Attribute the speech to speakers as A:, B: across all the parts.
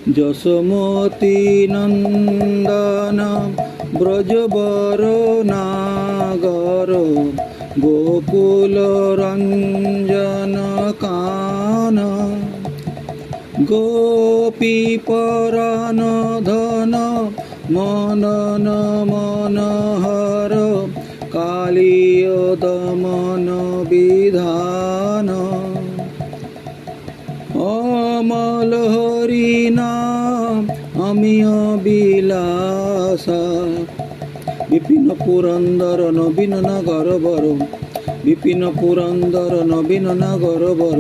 A: যশোমতি নন্দন ব্রজবর নাগর গোকুল রঞ্জন কান গোপী পরাণ ধন মনন মনোহর কালীয় দমন বিধান অমল হরি নাম অমিয় বিলাসা বিপিন পুরন্দর নবীন নগর বর বিপিন পুরন্দর নবীন নগর বর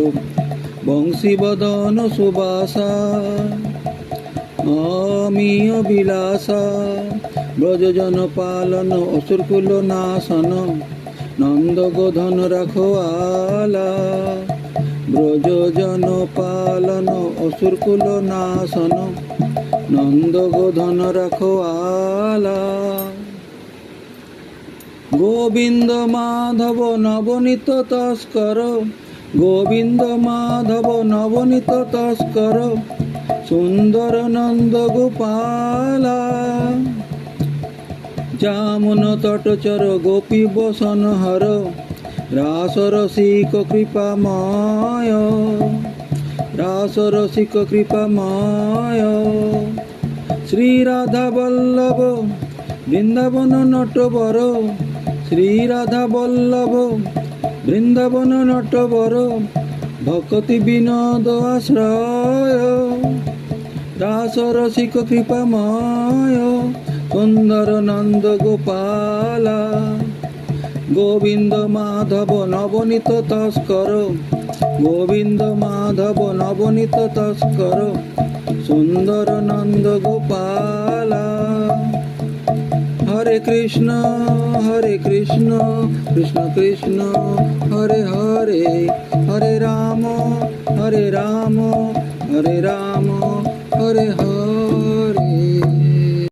A: বংশী বদন সুবাসা অমিয় বিলাসা ব্রজজন পালন অসুরকুল নাশন নন্দ গোধন রাখোয়ালা ব্রজজন পালন অসুরকুল নাশন নন্দ গোধন রাখোয়ালা গোবিন্দ মাধব নবনীত তস্কর গোবিন্দ মাধব নবনীত তস্কর সুন্দর নন্দ গোপালা যামুন তটচর গোপী বসন হর রাস রসিক কৃপাময় রাস রসিক কৃপাময় শ্রী রাধা বল্লভ বৃন্দাবন নটবর শ্রী রাধা বল্লভ বৃন্দাবন নটবর ভক্তি বিনোদ আশ্রয় রাস রসিক কৃপাময় সুন্দর নন্দ গোপালা গোবিন্দ মাধব নবনীত তস্কর গোবিন্দ মাধব নবনীত তস্কর সুন্দর নন্দ গোপালা হরে কৃষ্ণ কৃষ্ণ কৃষ্ণ হরে হরে হরে রাম হরে রাম হরে রাম হরে হরে।